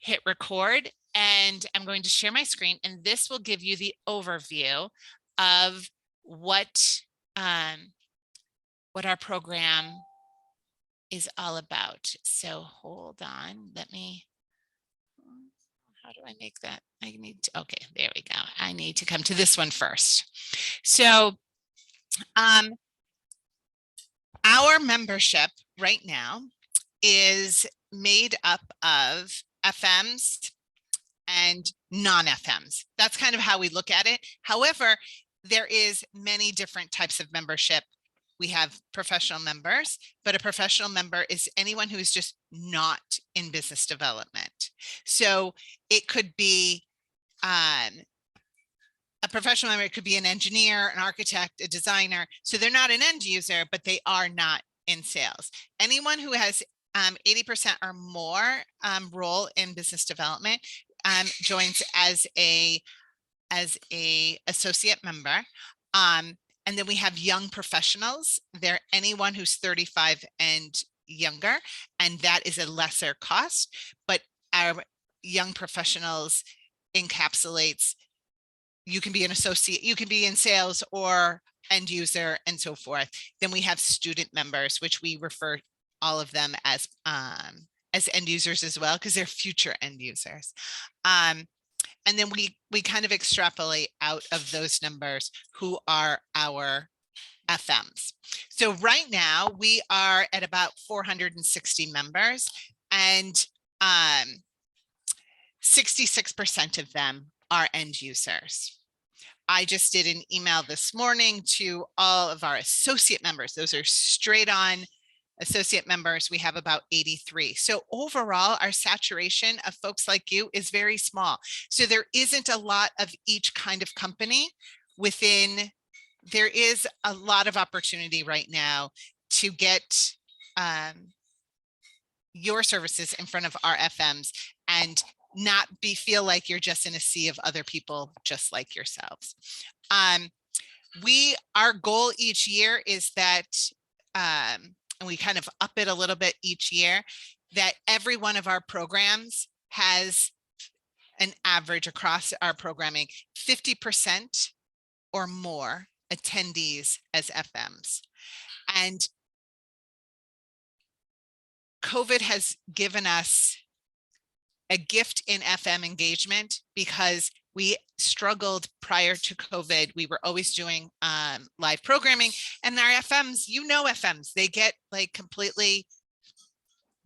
hit record, and I'm going to share my screen, and this will give you the overview of what our program is all about. So hold on, how do I make that? Okay, there we go. I need to come to this one first. So our membership right now is made up of FMs and non-FMs. That's kind of how we look at it. However, there is many different types of membership. We have professional members, but a professional member is anyone who is just not in business development. So it could be a professional member, it could be an engineer, an architect, a designer. So they're not an end user, but they are not in sales. Anyone who has 80% or more role in business development joins as a associate member. And then we have young professionals. They're anyone who's 35 and younger, and that is a lesser cost. But our young professionals encapsulates, you can be an associate, you can be in sales or end user and so forth. Then we have student members, which we refer all of them as end users as well, because they're future end users. And then we kind of extrapolate out of those numbers who are our FMs. So right now we are at about 460 members, and 66% of them are end users. I just did an email this morning to all of our associate members. Those are straight on associate members. We have about 83. So overall, our saturation of folks like you is very small. So there isn't a lot of each kind of company within. There is a lot of opportunity right now to get your services in front of our FMs and not feel like you're just in a sea of other people just like yourselves. Our goal each year is that, and we kind of up it a little bit each year, that every one of our programs has an average across our programming, 50% or more attendees as FMs. And COVID has given us a gift in FM engagement, because we struggled prior to COVID. We were always doing live programming, and our FMs, FMs, they get like completely,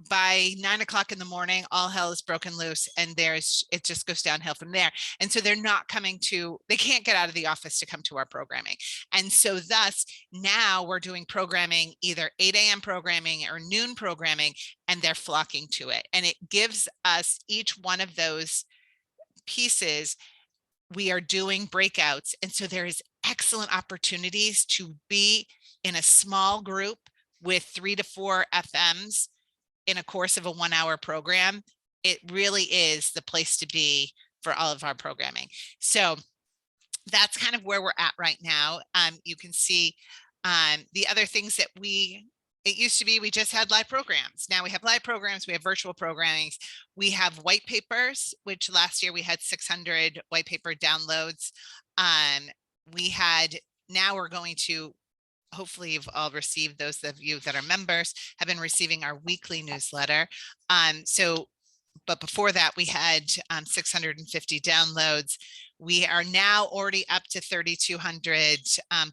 by 9 o'clock in the morning, all hell is broken loose, and it just goes downhill from there. And so they're not they can't get out of the office to come to our programming. And so thus now we're doing programming, either 8 a.m. programming or noon programming, and they're flocking to it. And it gives us each one of those pieces. We are doing breakouts. And so there is excellent opportunities to be in a small group with 3 to 4 FMs in a course of a 1-hour program. It really is the place to be for all of our programming. So that's kind of where we're at right now. You can see the other things that it used to be, we just had live programs. Now we have live programs, we have virtual programming, we have white papers, which last year we had 600 white paper downloads. Now we're going to, hopefully you've all received, those of you that are members have been receiving our weekly newsletter. But before that we had 650 downloads. We are now already up to 3,200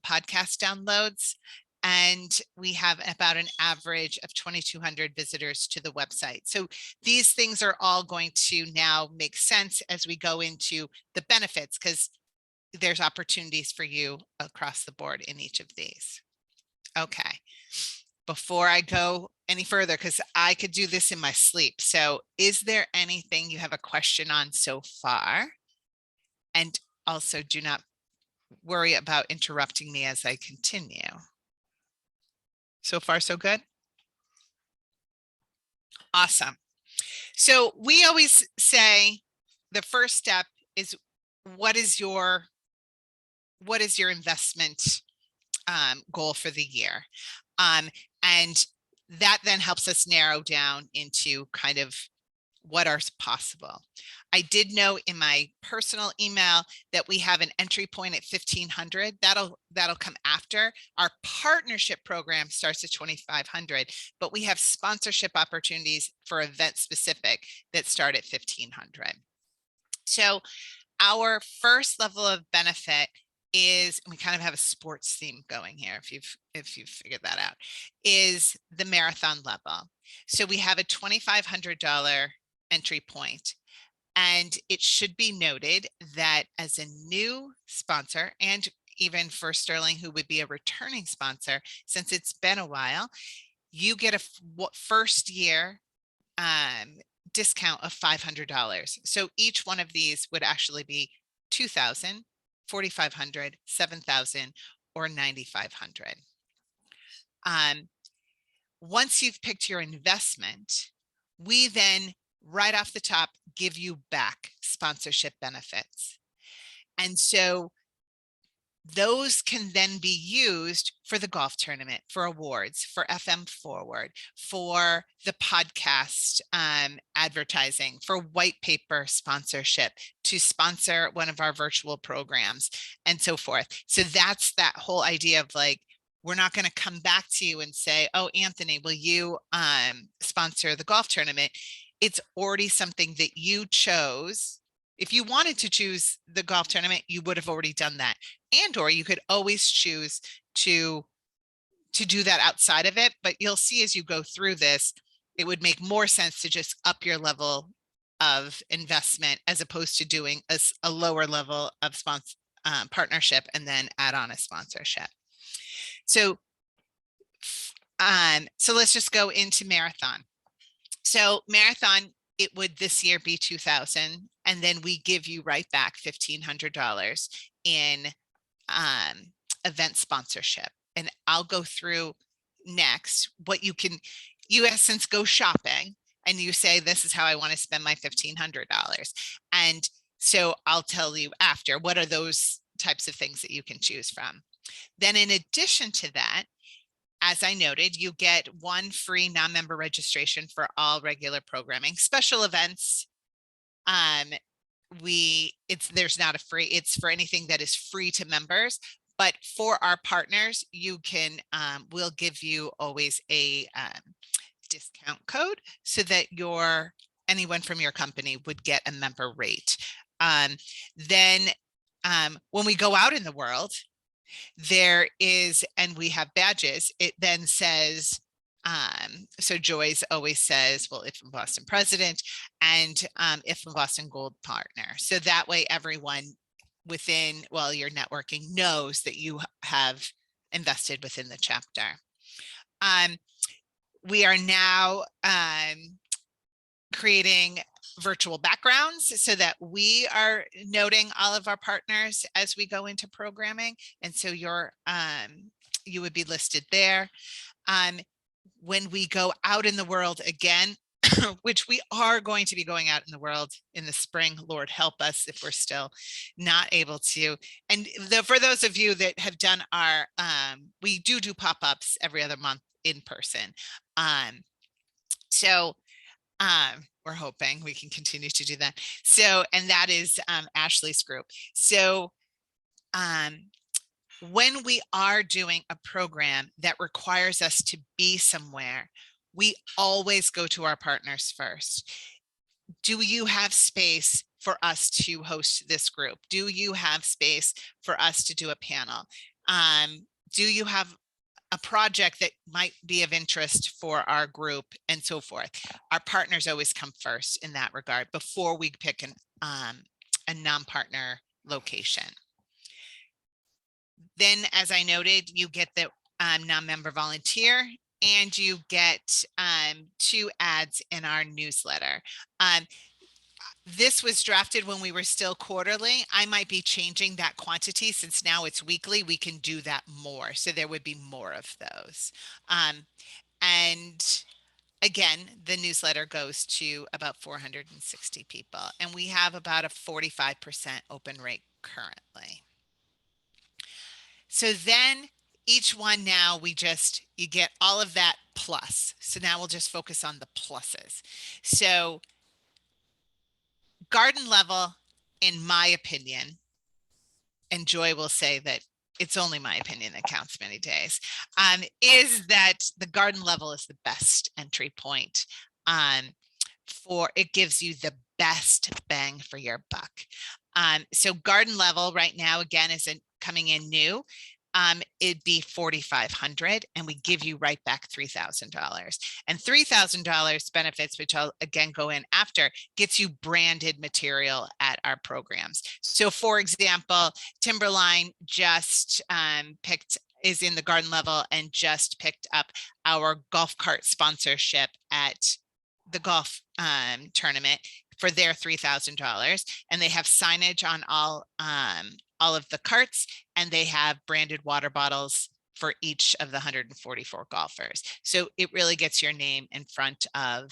podcast downloads, and we have about an average of 2,200 visitors to the website. So these things are all going to now make sense as we go into the benefits, because there's opportunities for you across the board in each of these. Okay, before I go any further, because I could do this in my sleep. So is there anything you have a question on so far? And also do not worry about interrupting me as I continue. So far, so good? Awesome. So we always say the first step is, what is your investment goal for the year? And that then helps us narrow down into kind of what are possible. I did know in my personal email that we have an entry point at 1,500. That'll come after. Our partnership program starts at 2,500, but we have sponsorship opportunities for event specific that start at 1,500. So our first level of benefit is, we kind of have a sports theme going here, if you've figured that out, is the marathon level. So we have a $2,500 entry point. And it should be noted that as a new sponsor, and even for Sterling, who would be a returning sponsor, since it's been a while, you get a first year discount of $500. So each one of these would actually be $2,000, $4,500, $7,000, or $9,500. Once you've picked your investment, we then right off the top give you back sponsorship benefits. And so those can then be used for the golf tournament, for awards, for FM Forward, for the podcast advertising, for white paper sponsorship, to sponsor one of our virtual programs, and so forth. So that's that whole idea of like, we're not going to come back to you and say, oh, Anthony, will you sponsor the golf tournament? It's already something that you chose. If you wanted to choose the golf tournament, you would have already done that. And or you could always choose to do that outside of it. But you'll see as you go through this, it would make more sense to just up your level of investment as opposed to doing a lower level of partnership and then add on a sponsorship. So let's just go into marathon. So marathon, it would this year be $2,000, and then we give you right back $1,500 in event sponsorship. And I'll go through next what you can, you essence go shopping and you say, this is how I want to spend my $1,500. And so I'll tell you after what are those types of things that you can choose from. Then in addition to that, as I noted, you get one free non-member registration for all regular programming. Special events, there's not a free, it's for anything that is free to members. But for our partners, you can, we'll give you always a discount code so that anyone from your company would get a member rate. Then when we go out in the world, there is, and we have badges, it then says, so Joyce always says, well, IFMA Boston president and IFMA Boston Gold partner. So that way everyone within, while you're networking, knows that you have invested within the chapter. We are now creating virtual backgrounds so that we are noting all of our partners as we go into programming. And so you would be listed there. When we go out in the world again, which we are going to be going out in the world in the spring, Lord help us if we're still not able to. And for those of you that have done our, we do pop-ups every other month in person. We're hoping we can continue to do that. So, and that is Ashley's group. So when we are doing a program that requires us to be somewhere, we always go to our partners first. Do you have space for us to host this group? Do you have space for us to do a panel? Do you have a project that might be of interest for our group, and so forth? Our partners always come first in that regard before we pick a non-partner location. Then, as I noted, you get the non-member volunteer, and you get 2 ads in our newsletter. This was drafted when we were still quarterly. I might be changing that quantity since now it's weekly. We can do that more. So there would be more of those. And again, the newsletter goes to about 460 people, and we have about a 45% open rate currently. So then each one now you get all of that plus. So now we'll just focus on the pluses. So garden level, in my opinion, and Joy will say that it's only my opinion that counts many days, is that the garden level is the best entry point. For it gives you the best bang for your buck. So garden level right now, again, isn't coming in new. It'd be $4,500, and we give you right back $3,000. And $3,000 benefits, which I'll again go in after, gets you branded material at our programs. So, for example, Timberline just is in the garden level and just picked up our golf cart sponsorship at the golf tournament for their $3,000, and they have signage on all of the carts, and they have branded water bottles for each of the 144 golfers. So it really gets your name in front of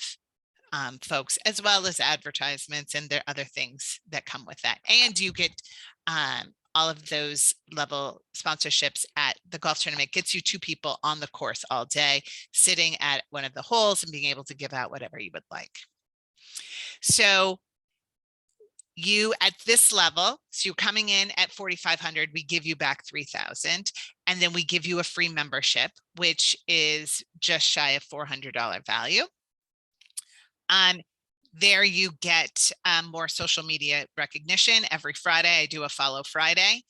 folks, as well as advertisements, and there are other things that come with that. And you get all of those level sponsorships at the golf tournament. Gets you two people on the course all day, sitting at one of the holes and being able to give out whatever you would like. So you at this level, so you're coming in at 4,500, we give you back 3,000, and then we give you a free membership, which is just shy of $400 value. There you get more social media recognition. Every Friday, I do a Follow Friday.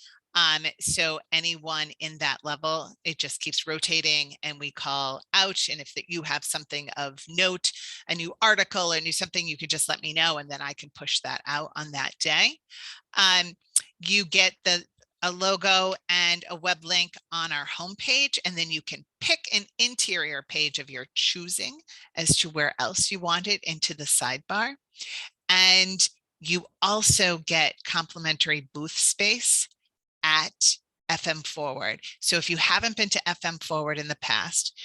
So anyone in that level, it just keeps rotating, and we call out. And if you have something of note, a new article or new something, you can just let me know, and then I can push that out on that day. You get a logo and a web link on our homepage, and then you can pick an interior page of your choosing as to where else you want it into the sidebar. And you also get complimentary booth space at FM Forward. So if you haven't been to FM Forward in the past,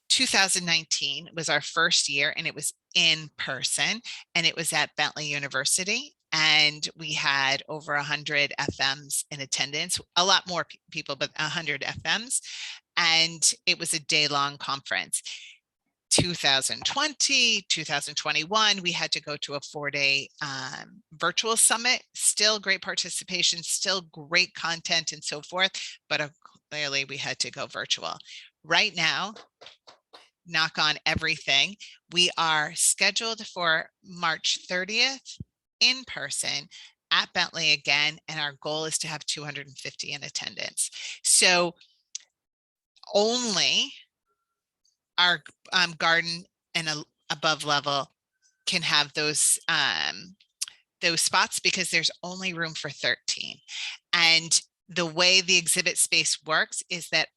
2019 was our first year, and it was in person, and it was at Bentley University. And we had over 100 FMs in attendance, a lot more people, but 100 FMs. And it was a day-long conference. 2020, 2021, we had to go to a 4-day virtual summit. Still great participation, still great content and so forth, but clearly we had to go virtual. Right now, knock on everything, we are scheduled for March 30th in person at Bentley again, and our goal is to have 250 in attendance. So only our garden and above level can have those spots, because there's only room for 13. And the way the exhibit space works is that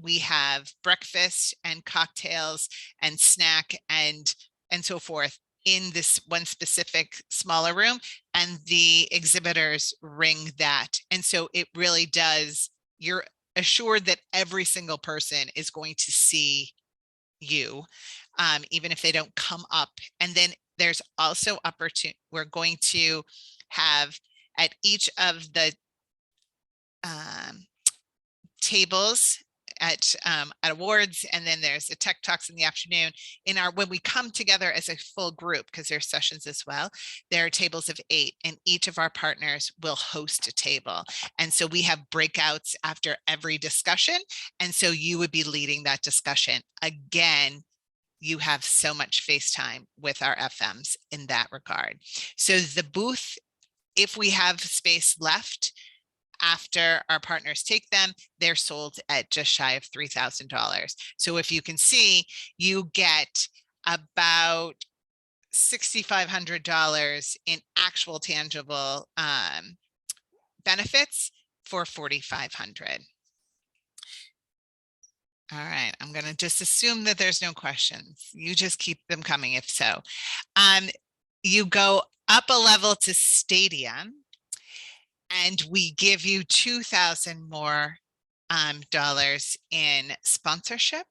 we have breakfast and cocktails and snack and so forth in this one specific smaller room, and the exhibitors ring that. And so it really does, you're assured that every single person is going to see you, even if they don't come up. And then there's also opportunity. We're going to have at each of the tables at awards, and then there's the tech talks in the afternoon. When we come together as a full group, because there's sessions as well, there are tables of 8, and each of our partners will host a table. And so we have breakouts after every discussion, and so you would be leading that discussion. Again, you have so much FaceTime with our FMs in that regard. So the booth, if we have space left after our partners take them, they're sold at just shy of $3,000. So if you can see, you get about $6,500 in actual tangible benefits for $4,500. All right, I'm going to just assume that there's no questions. You just keep them coming if so. You go up a level to stadium, and we give you $2,000 more dollars in sponsorship.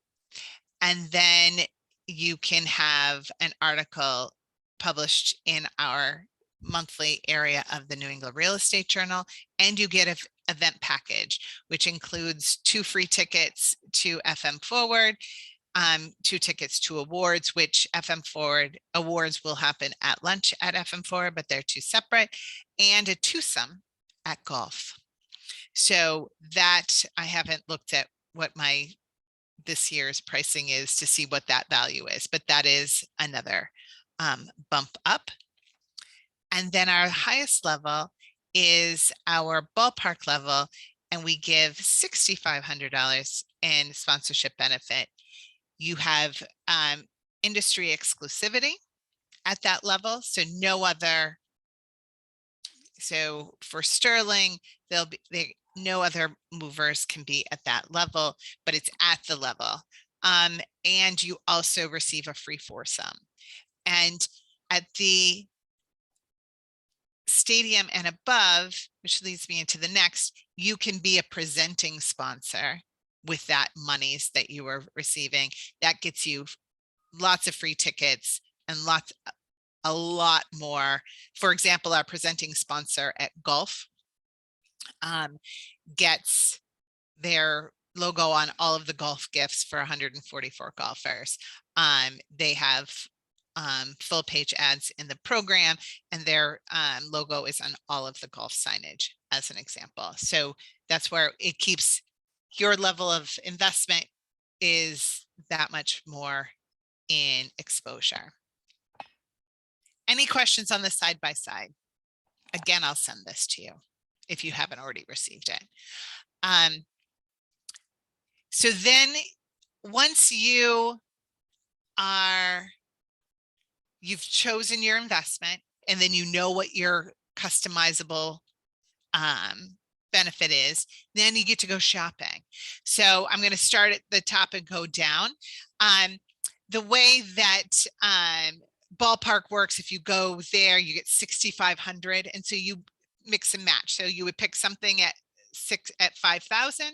And then you can have an article published in our monthly area of the New England Real Estate Journal, and you get an event package, which includes 2 free tickets to FM Forward, 2 tickets to awards, which FM Forward awards will happen at lunch at FM Forward, but they're 2 separate, and a twosome at golf. So that I haven't looked at what my this year's pricing is to see what that value is, but that is another bump up. And then our highest level is our ballpark level, and we give $6,500 in sponsorship benefit. You have industry exclusivity at that level, so no other. So for Sterling, no other movers can be at that level, but it's at the level. And you also receive a free foursome. And at the stadium and above, which leads me into the next, you can be a presenting sponsor with that monies that you are receiving. That gets you lots of free tickets and a lot more. For example, our presenting sponsor at golf gets their logo on all of the golf gifts for 144 golfers. They have full page ads in the program, and their logo is on all of the golf signage, as an example. So that's where it keeps your level of investment is that much more in exposure. Any questions on the side by side? Again, I'll send this to you if you haven't already received it. So then once you've chosen your investment, and then you know what your customizable benefit is, then you get to go shopping. So I'm going to start at the top and go down. The way that ballpark works, if you go there, you get 6,500, and so you mix and match. So you would pick something at 5,000,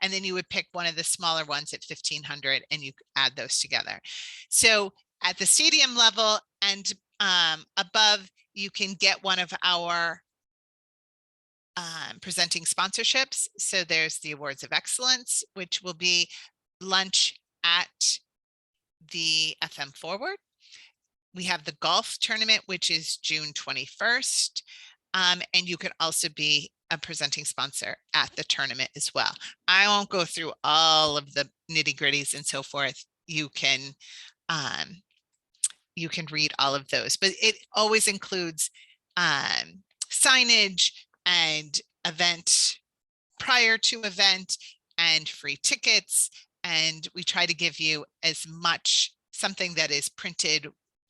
and then you would pick one of the smaller ones at 1,500, and you add those together. So at the stadium level and above, you can get one of our presenting sponsorships. So there's the Awards of Excellence, which will be lunch at the FM Forward. We have the golf tournament, which is June 21st. And you can also be a presenting sponsor at the tournament as well. I won't go through all of the nitty-gritties and so forth. You can read all of those, but it always includes signage and event prior to event and free tickets. And we try to give you as much something that is printed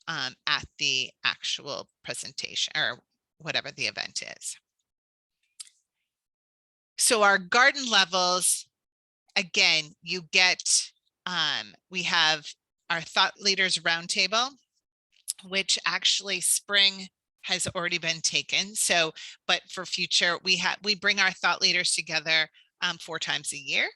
at the actual presentation or whatever the event is. So our garden levels, again, you get, we have our Thought Leaders Roundtable, which actually spring has already been taken. So, but for future, we bring our thought leaders together 4 times a year.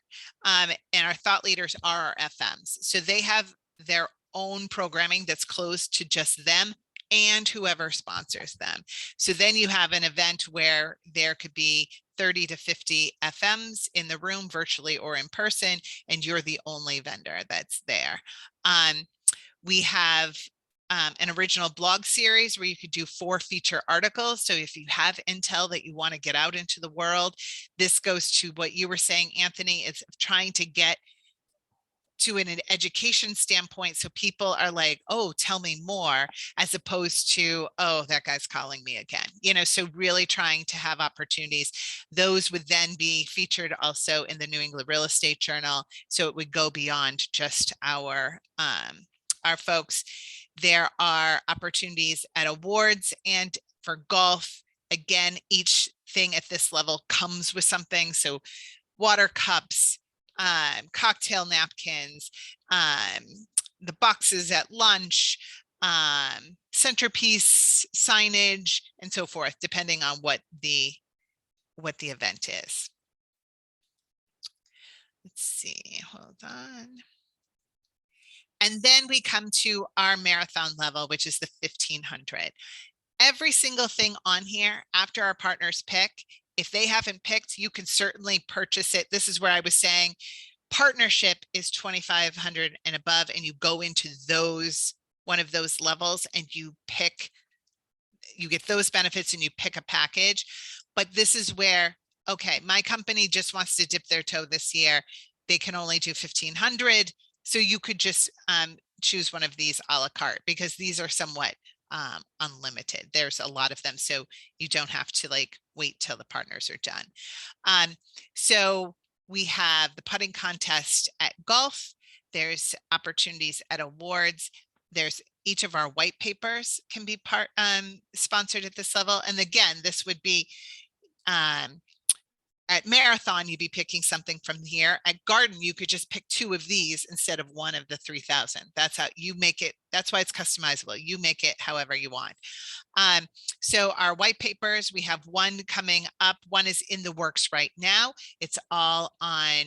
And our thought leaders are our FMs. So they have their own programming that's closed to just them and whoever sponsors them. So then you have an event where there could be 30 to 50 FMs in the room, virtually or in person, and you're the only vendor that's there. We have an original blog series where you could do 4 feature articles. So if you have intel that you want to get out into the world, this goes to what you were saying, Anthony, is trying to get to an education standpoint, so people are like, oh, tell me more, as opposed to, oh, that guy's calling me again, you know. So really trying to have opportunities. Those would then be featured also in the New England Real Estate Journal, so it would go beyond just our folks. There are opportunities at awards and for golf. Again, each thing at this level comes with something. So water cups, cocktail napkins, the boxes at lunch, centerpiece signage, and so forth, depending on what the event is. Let's see, hold on. And then we come to our marathon level, which is the 1,500. Every single thing on here after our partners pick, if they haven't picked, you can certainly purchase it. This is where I was saying partnership is 2,500 and above, and you go into one of those levels and you get those benefits and you pick a package. But this is where, okay, my company just wants to dip their toe this year. They can only do 1,500. So you could just choose one of these a la carte, because these are somewhat unlimited. There's a lot of them. So you don't have to like wait till the partners are done. So we have the putting contest at golf. There's opportunities at awards. There's each of our white papers can be sponsored at this level. And again, this would be at marathon, you'd be picking something from here. At garden, you could just pick 2 of these instead of 1 of the 3,000. That's how you make it. That's why it's customizable. You make it however you want. So our white papers, we have one coming up. One is in the works right now. It's all on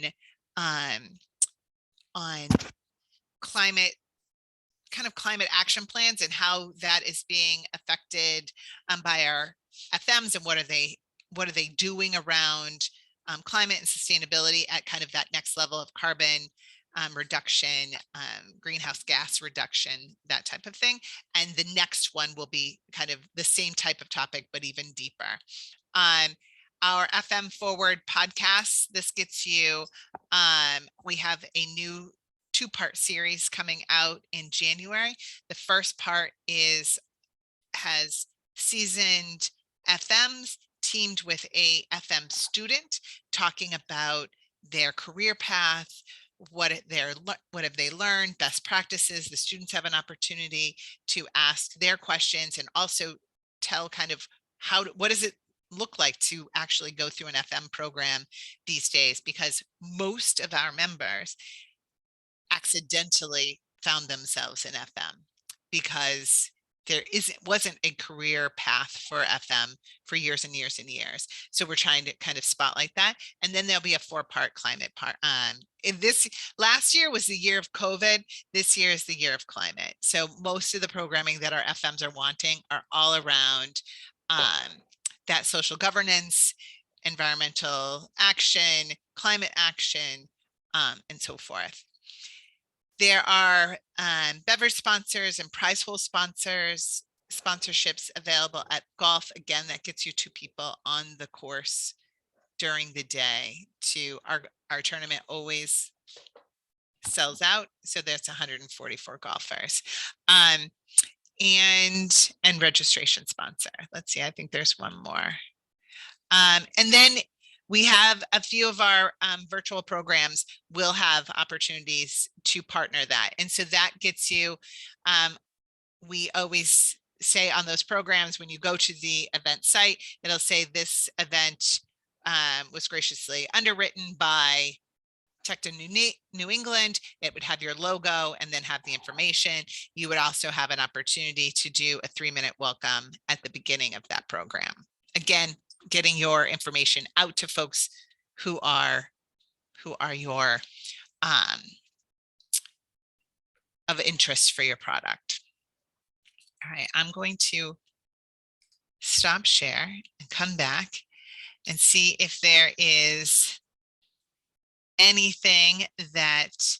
climate action plans and how that is being affected by our FMs, and what are they doing around climate and sustainability at kind of that next level of carbon reduction, greenhouse gas reduction, that type of thing. And the next one will be kind of the same type of topic, but even deeper. Our FM Forward podcast, this gets you, we have a new 2-part series coming out in January. The first part has seasoned FMs teamed with a FM student talking about their career path, what have they learned, best practices. The students have an opportunity to ask their questions and also tell kind of what does it look like to actually go through an FM program these days, because most of our members accidentally found themselves in FM because there wasn't a career path for FM for years and years and years. So we're trying to kind of spotlight that. And then there'll be a 4-part climate part. Last year was the year of COVID. This year is the year of climate. So most of the programming that our FMs are wanting are all around that social governance, environmental action, climate action, and so forth. There are beverage sponsors and prize pool sponsorships available at golf. Again, that gets you 2 people on the course during the day. Our tournament always sells out, so there's 144 golfers. And registration sponsor. Let's see, I think there's one more. And then we have a few of our virtual programs will have opportunities to partner that. And so that gets you, we always say on those programs, when you go to the event site, it'll say this event was graciously underwritten by Tech to New England. It would have your logo and then have the information. You would also have an opportunity to do a 3-minute welcome at the beginning of that program. Again, getting your information out to folks who are your of interest for your product. All right, I'm going to stop share and come back and see if there is anything that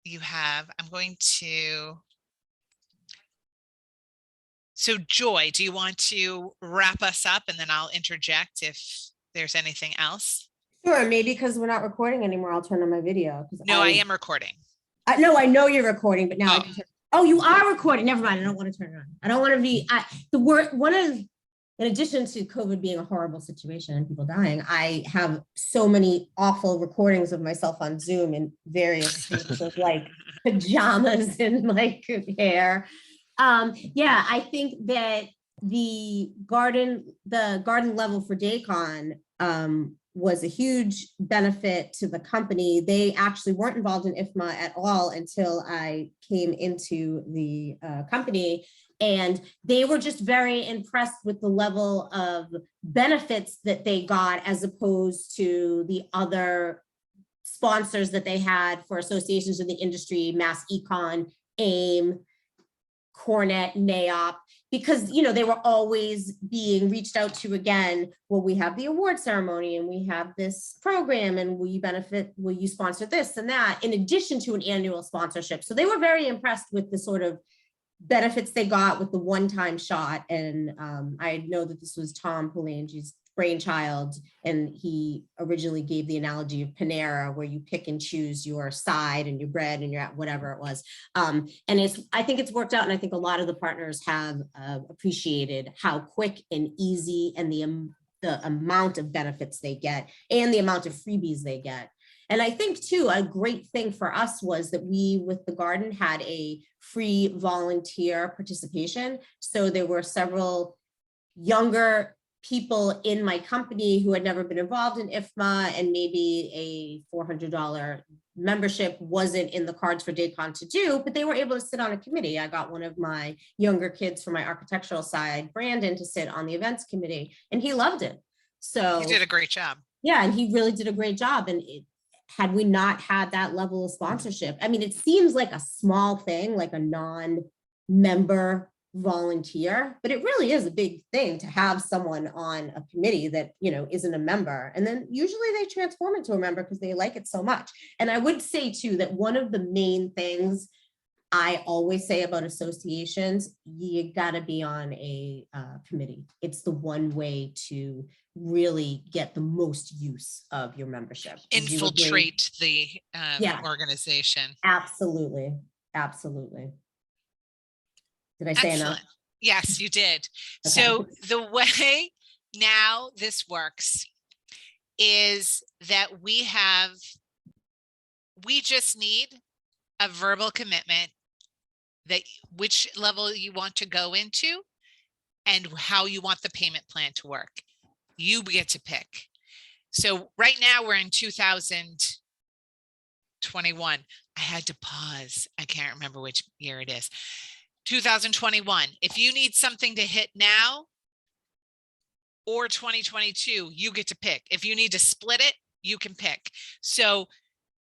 you have. I'm going to. So Joy, do you want to wrap us up and then I'll interject if there's anything else? Sure, maybe because we're not recording anymore, I'll turn on my video. No, I am recording. No, I know you're recording, but now I can turn. Oh, you are recording. Never mind. I don't want to turn it on. I don't want to be in addition to COVID being a horrible situation and people dying, I have so many awful recordings of myself on Zoom in various states of like pajamas and like hair. Yeah, I think that the garden level for Daycon was a huge benefit to the company. They actually weren't involved in IFMA at all until I came into the company. And they were just very impressed with the level of benefits that they got as opposed to the other sponsors that they had for associations in the industry, Mass Econ, AIM, Cornet, NAOP, because, you know, they were always being reached out to again. Well, we have the award ceremony and we have this program and will you sponsor this and that in addition to an annual sponsorship. So they were very impressed with the sort of benefits they got with the one-time shot. And I know that this was Tom Palangi's brainchild, and he originally gave the analogy of Panera, where you pick and choose your side and your bread and your whatever it was. And I think it's worked out, and I think a lot of the partners have appreciated how quick and easy and the amount of benefits they get and the amount of freebies they get. And I think too, a great thing for us was that we, with the garden, had a free volunteer participation. So there were several younger people in my company who had never been involved in IFMA, and maybe a $400 membership wasn't in the cards for DayCon to do, but they were able to sit on a committee. I got one of my younger kids from my architectural side, Brandon, to sit on the events committee, and he loved it. So you did a great job. Yeah, and he really did a great job. And had we not had that level of sponsorship, I mean, it seems like a small thing, like a non-member volunteer, but it really is a big thing to have someone on a committee that, you know, isn't a member. And then usually they transform into a member because they like it so much. And I would say too, that one of the main things I always say about associations, you gotta be on a committee. It's the one way to really get the most use of your membership. Infiltrate the organization. Absolutely. Absolutely. Did I say enough? Yes, you did. Okay. So the way now this works is that we just need a verbal commitment that which level you want to go into and how you want the payment plan to work. You get to pick. So right now we're in 2021. I had to pause. I can't remember which year it is. 2021. If you need something to hit now or 2022, you get to pick. If you need to split it, you can pick. So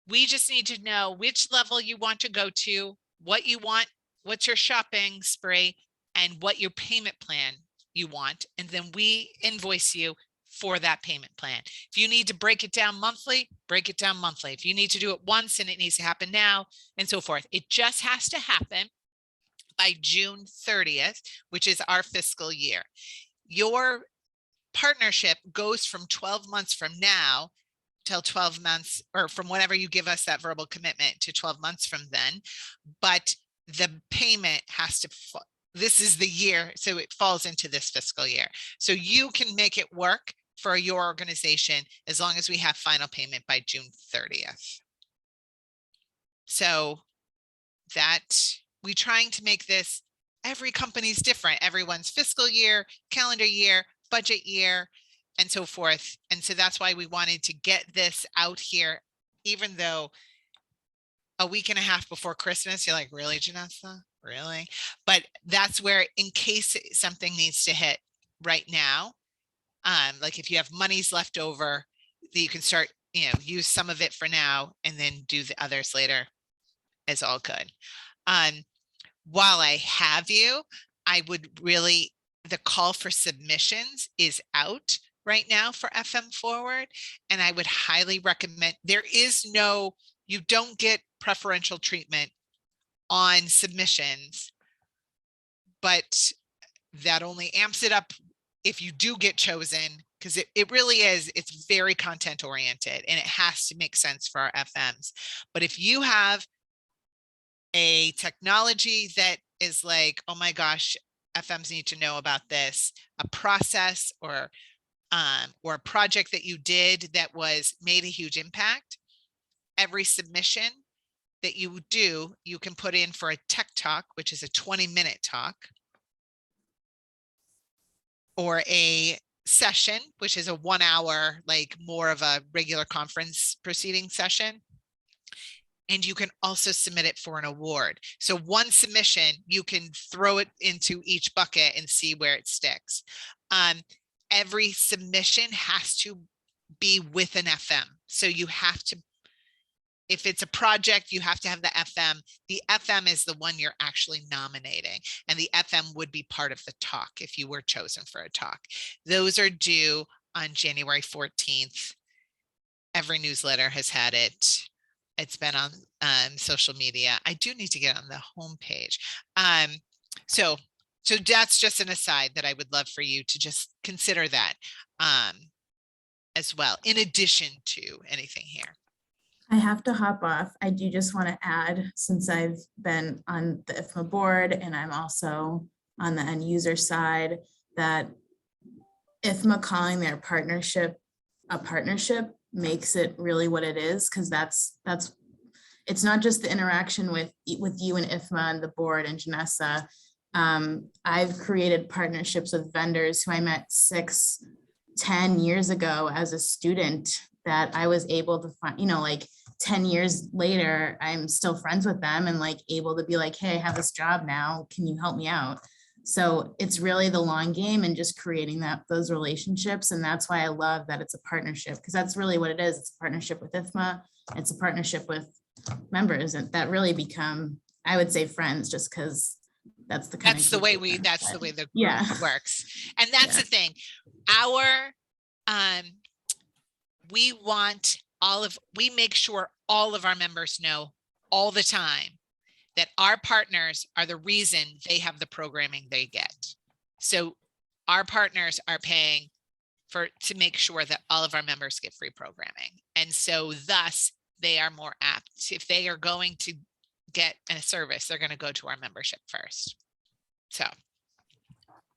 we just need to know which level you want to go to, what you want, what's your shopping spree, and what your payment plan you want. And then we invoice you for that payment plan. If you need to break it down monthly, break it down monthly. If you need to do it once and it needs to happen now, and so forth. It just has to happen by June 30th, which is our fiscal year. Your partnership goes from 12 months from now till 12 months, or from whenever you give us that verbal commitment to 12 months from then. But the payment has to, this is the year, so it falls into this fiscal year. So you can make it work for your organization as long as we have final payment by June 30th. So that we're trying to make this, every company's different, everyone's fiscal year, calendar year, budget year, and so forth. And so that's why we wanted to get this out here, even though a week and a half before Christmas, you're like, really, Janessa? Really? But that's where, in case something needs to hit right now, like if you have monies left over, that you can start, use some of it for now and then do the others later, is all good. While I have you, I would really, the call for submissions is out right now for FM Forward. And I would highly recommend, there is no, you don't get preferential treatment on submissions, but that only amps it up if you do get chosen, because it really is, it's very content oriented and it has to make sense for our FMs. But if you have a technology that is like, oh my gosh, FMs need to know about this, a process or a project that you did that made a huge impact, every submission that you do, you can put in for a tech talk, which is a 20-minute talk, or a session, which is a 1 hour, like more of a regular conference proceeding session. And you can also submit it for an award. So one submission, you can throw it into each bucket and see where it sticks. Every submission has to be with an FM. So you have to if it's a project, you have to have the FM. The FM is the one you're actually nominating, and the FM would be part of the talk if you were chosen for a talk. Those are due on January 14th. Every newsletter has had it. It's been on social media. I do need to get on the homepage. So that's just an aside that I would love for you to just consider that as well, in addition to anything here. I have to hop off. I do just want to add, since I've been on the IFMA board and I'm also on the end user side, that IFMA calling their partnership a partnership makes it really what it is, because it's not just the interaction with you and IFMA and the board and Janessa. I've created partnerships with vendors who I met 6-10 years ago as a student that I was able to find, like 10 years later, I'm still friends with them and like able to be like, hey, I have this job now. Can you help me out? So it's really the long game and just creating those relationships. And that's why I love that it's a partnership, because that's really what it is. It's a partnership with IFMA. It's a partnership with members, and that really become, I would say, friends, just because that's the kind that's the way the group works. And that's the thing. We make sure all of our members know all the time that our partners are the reason they have the programming they get. So our partners are paying to make sure that all of our members get free programming. And so thus they are more apt. If they are going to get a service, they're going to go to our membership first. So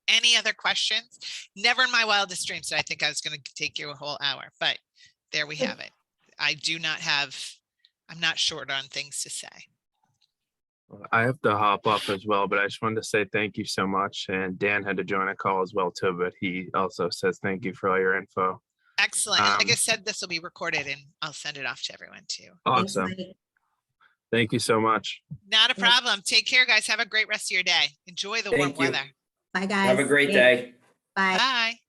any other questions? Never in my wildest dreams did I think I was going to take you a whole hour, but there we have it. I'm not short on things to say. I have to hop off as well, but I just wanted to say thank you so much. And Dan had to join a call as well too, but he also says thank you for all your info. Excellent. And like I said, this will be recorded and I'll send it off to everyone too. Awesome. Thank you so much. Not a problem. Take care, guys. Have a great rest of your day. Enjoy the warm weather. Bye, guys. Have a great day. Bye. Bye.